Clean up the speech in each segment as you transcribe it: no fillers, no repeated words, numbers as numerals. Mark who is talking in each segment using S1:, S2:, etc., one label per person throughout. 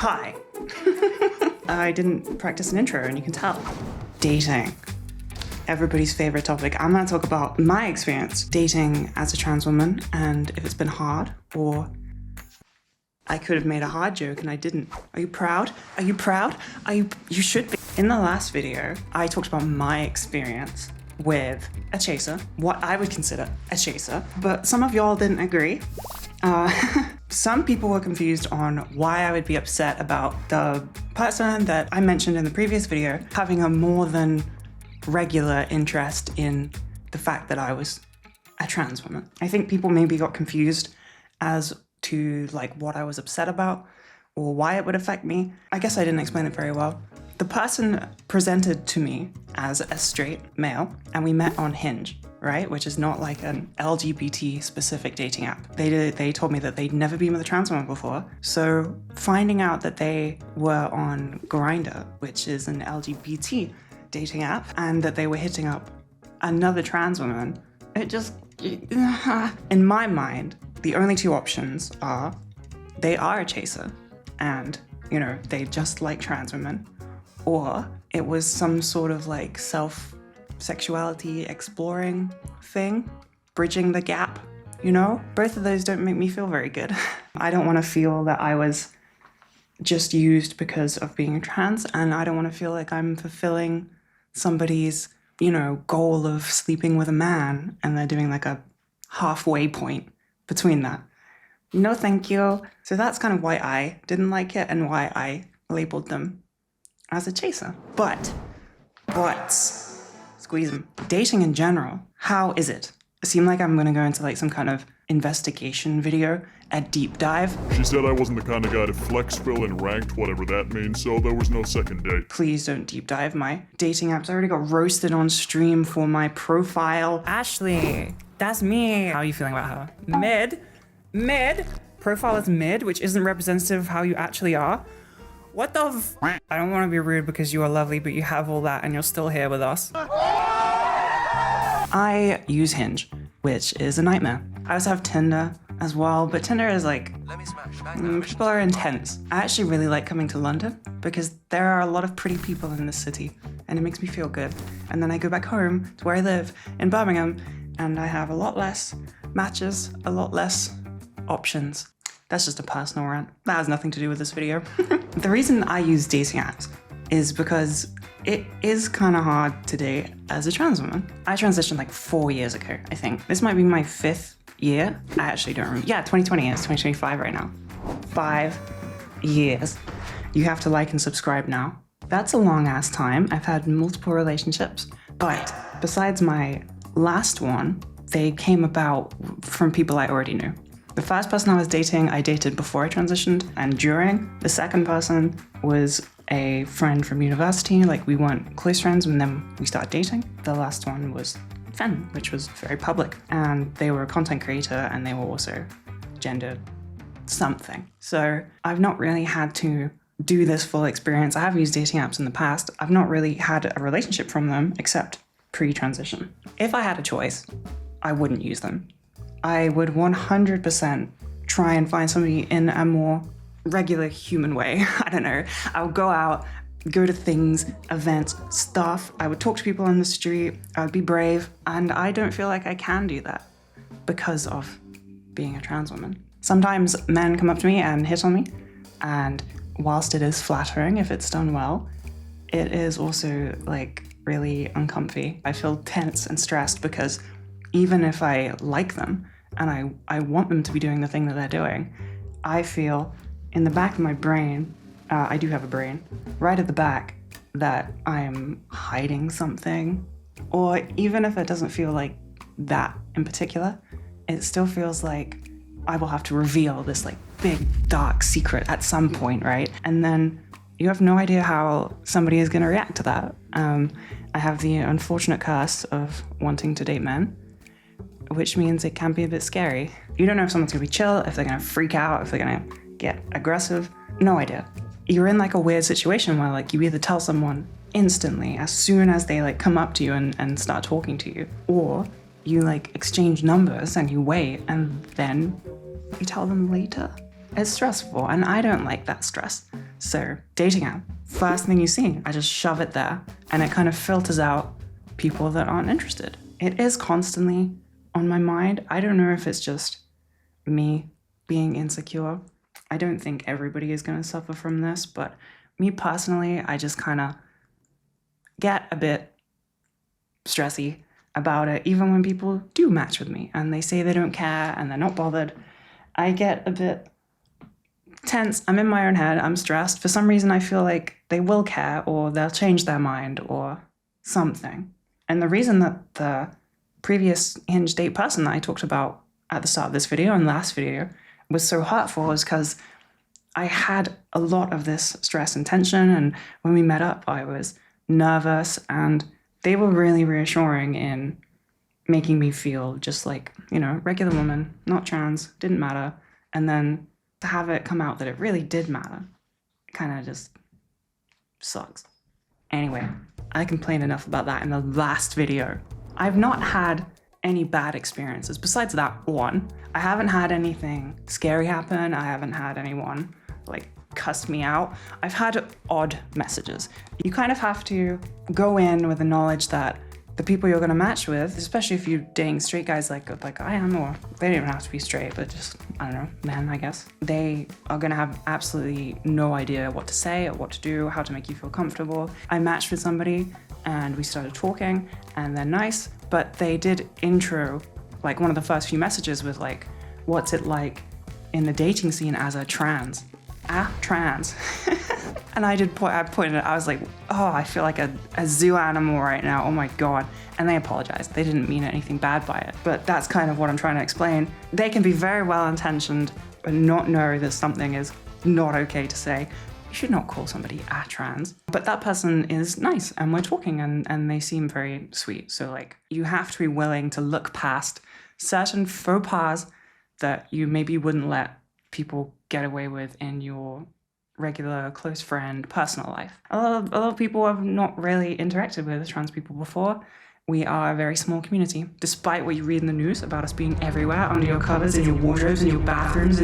S1: Hi. I didn't practice an intro and you can tell. Dating. Everybody's favorite topic. I'm gonna talk about my experience dating as a trans woman and if it's been hard, or I could have made a hard joke and I didn't. Are you proud? Are you proud? You should be. In the last video, I talked about my experience with a chaser, what I would consider a chaser, but some of y'all didn't agree. Some people were confused on why I would be upset about the person that I mentioned in the previous video having a more than regular interest in the fact that I was a trans woman. I think people maybe got confused as to like what I was upset about or why it would affect me. I guess I didn't explain it very well. The person presented to me as a straight male and we met on Hinge, right? Which is not like an LGBT specific dating app. They told me that they'd never been with a trans woman before. So finding out that they were on Grindr, which is an LGBT dating app, and that they were hitting up another trans woman, it just, in my mind, the only two options are they are a chaser and, you know, they just like trans women, or it was some sort of like self-sexuality exploring thing, bridging the gap, you know? Both of those don't make me feel very good. I don't want to feel that I was just used because of being trans, and I don't want to feel like I'm fulfilling somebody's, you know, goal of sleeping with a man and they're doing like a halfway point between that. No, thank you. So that's kind of why I didn't like it and why I labeled them as a chaser. But, squeeze them. Dating in general, how is it? It seemed like I'm gonna go into like some kind of investigation video, a deep dive.
S2: She said I wasn't the kind of guy to flex, fill, and ranked, whatever that means, so there was no second date.
S1: Please don't deep dive my dating apps. I already got roasted on stream for my profile.
S3: Ashley, that's me. How are you feeling about her? Mid? Profile is mid, which isn't representative of how you actually are. What the f? I don't want to be rude because you are lovely, but you have all that and you're still here with us.
S1: I use Hinge, which is a nightmare. I also have Tinder as well, but Tinder is like, people are intense. I actually really like coming to London because there are a lot of pretty people in this city and it makes me feel good. And then I go back home to where I live in Birmingham and I have a lot less matches, a lot less options. That's just a personal rant. That has nothing to do with this video. The reason I use dating apps is because it is kind of hard to date as a trans woman. I transitioned like 4 years ago, I think. This might be my 5th year. I actually don't remember. Yeah, 2020, it's 2025 right now. 5 years. You have to like and subscribe now. That's a long ass time. I've had multiple relationships, but besides my last one, they came about from people I already knew. The first person I was dating, I dated before I transitioned and during. The second person was a friend from university. Like we weren't close friends and then we started dating. The last one was Fen, which was very public. And they were a content creator and they were also gender something. So I've not really had to do this full experience. I have used dating apps in the past. I've not really had a relationship from them except pre-transition. If I had a choice, I wouldn't use them. I would 100% try and find somebody in a more regular human way. I don't know. I would go out, go to things, events, stuff. I would talk to people on the street. I would be brave. And I don't feel like I can do that because of being a trans woman. Sometimes men come up to me and hit on me. And whilst it is flattering if it's done well, it is also like really uncomfy. I feel tense and stressed because even if I like them, and I want them to be doing the thing that they're doing, I feel in the back of my brain, I do have a brain, right at the back, that I'm hiding something. Or even if it doesn't feel like that in particular, it still feels like I will have to reveal this like big dark secret at some point, right? And then you have no idea how somebody is gonna react to that. I have the unfortunate curse of wanting to date men, which means it can be a bit scary. You don't know if someone's gonna be chill, if they're gonna freak out, if they're gonna get aggressive. No idea. You're in like a weird situation where like you either tell someone instantly as soon as they like come up to you and start talking to you, or you like exchange numbers and you wait and then you tell them later. It's stressful and I don't like that stress. So dating app, first thing you see, I just shove it there and it kind of filters out people that aren't interested. It is constantly on my mind. I don't know if it's just me being insecure. I don't think everybody is going to suffer from this, but me personally, I just kind of get a bit stressy about it, even when people do match with me and they say they don't care and they're not bothered. I get a bit tense. I'm in my own head. I'm stressed. For some reason, I feel like they will care or they'll change their mind or something. And the reason that the previous Hinge date person that I talked about at the start of this video and last video was so hurtful is because I had a lot of this stress and tension. And when we met up, I was nervous and they were really reassuring in making me feel just like, you know, regular woman, not trans, didn't matter. And then to have it come out that it really did matter, kind of just sucks. Anyway, I complained enough about that in the last video. I've not had any bad experiences besides that one. I haven't had anything scary happen. I haven't had anyone like cuss me out. I've had odd messages. You kind of have to go in with the knowledge that the people you're gonna match with, especially if you're dating straight guys like I am, or they don't even have to be straight, but just, I don't know, men, I guess. They are gonna have absolutely no idea what to say or what to do, how to make you feel comfortable. I matched with somebody and we started talking and they're nice, but they did intro, like one of the first few messages was like, what's it like in the dating scene as a trans? Trans. And I pointed it, I was like, oh, I feel like a zoo animal right now, oh my God. And they apologized. They didn't mean anything bad by it. But that's kind of what I'm trying to explain. They can be very well-intentioned but not know that something is not okay to say. You should not call somebody a trans. But that person is nice and we're talking and they seem very sweet. So like, you have to be willing to look past certain faux pas that you maybe wouldn't let people get away with in your regular close friend personal life. A lot of people have not really interacted with trans people before. We are a very small community. Despite what you read in the news about us being everywhere, under your covers, in your wardrobes, in your bathrooms,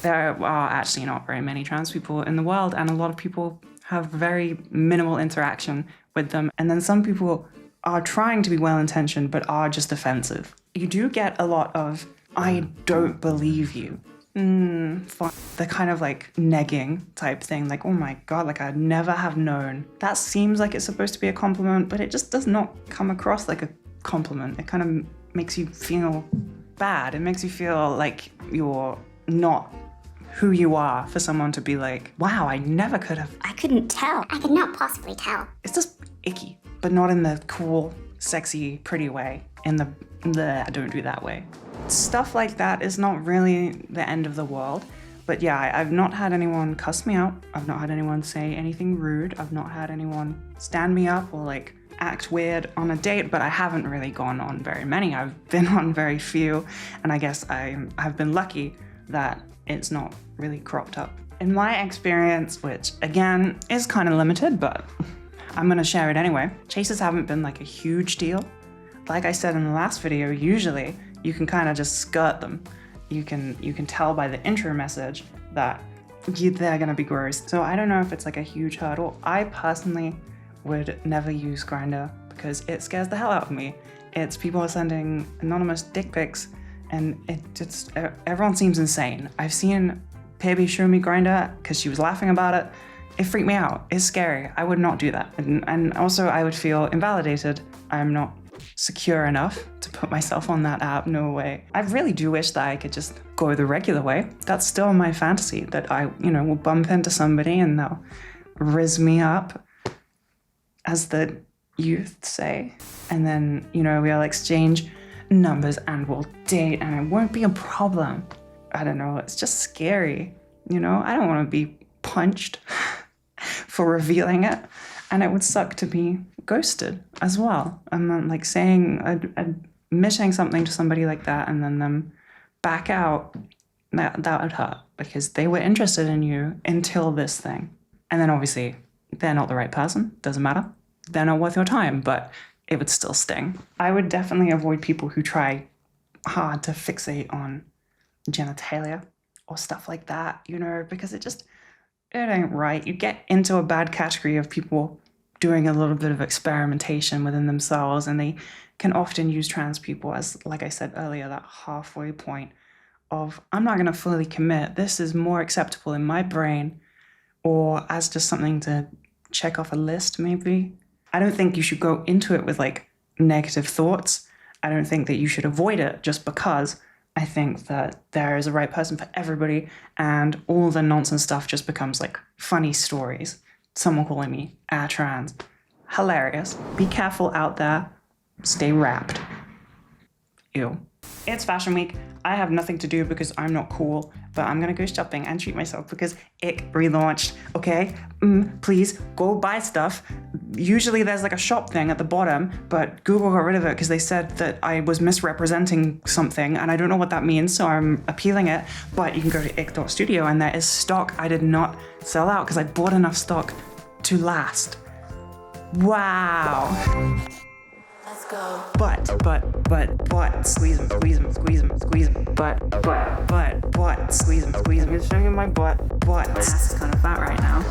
S1: there are actually not very many trans people in the world, and a lot of people have very minimal interaction with them. And then some people are trying to be well-intentioned but are just offensive. You do get a lot of, I don't believe you. The kind of like negging type thing, like, oh my God, like I'd never have known. That seems like it's supposed to be a compliment, but it just does not come across like a compliment. It kind of makes you feel bad. It makes you feel like you're not who you are for someone to be like, wow, I never could have.
S4: I couldn't tell. I could not possibly tell.
S1: It's just icky, but not in the cool, sexy, pretty way. In the don't do that way. Stuff like that is not really the end of the world. But yeah, I've not had anyone cuss me out. I've not had anyone say anything rude. I've not had anyone stand me up or like act weird on a date, but I haven't really gone on very many. I've been on very few, and I guess I've been lucky that it's not really cropped up. In my experience, which again is kind of limited, but I'm gonna share it anyway, chases haven't been like a huge deal. Like I said in the last video, usually you can kind of just skirt them. You can tell by the intro message that they're gonna be gross. So I don't know if it's like a huge hurdle. I personally would never use Grindr because it scares the hell out of me. It's people are sending anonymous dick pics and everyone seems insane. I've seen Pibby show me Grindr because she was laughing about it. It freaked me out. It's scary. I would not do that. And also I would feel invalidated. I'm not secure enough to put myself on that app, no way. I really do wish that I could just go the regular way. That's still my fantasy, that I, will bump into somebody and they'll rizz me up, as the youth say. And then, we'll exchange numbers and we'll date and it won't be a problem. I don't know, it's just scary, I don't want to be punched for revealing it. And it would suck to be ghosted as well. I'm not like admitting something to somebody like that and then them back out. That would hurt because they were interested in you until this thing. And then obviously they're not the right person. Doesn't matter. They're not worth your time, but it would still sting. I would definitely avoid people who try hard to fixate on genitalia or stuff like that, because it ain't right. You get into a bad category of people doing a little bit of experimentation within themselves, and they can often use trans people as, like I said earlier, that halfway point of, I'm not going to fully commit. This is more acceptable in my brain, or as just something to check off a list, maybe. I don't think you should go into it with like negative thoughts. I don't think that you should avoid it just because. I think that there is a right person for everybody, and all the nonsense stuff just becomes like funny stories. Someone calling me trans. Hilarious. Be careful out there. Stay wrapped. Ew. It's Fashion Week. I have nothing to do because I'm not cool, but I'm gonna go shopping and treat myself because it relaunched, okay? Please go buy stuff. Usually there's like a shop thing at the bottom, but Google got rid of it because they said that I was misrepresenting something, and I don't know what that means, so I'm appealing it. But you can go to ick.studio and there is stock I did not sell out because I bought enough stock to last. Wow.
S5: Let's go.
S1: But, squeeze them, squeeze them, squeeze them, squeeze them. But, squeeze them, squeeze them. I'm just showing you my butt.
S3: My ass is kind of fat right now.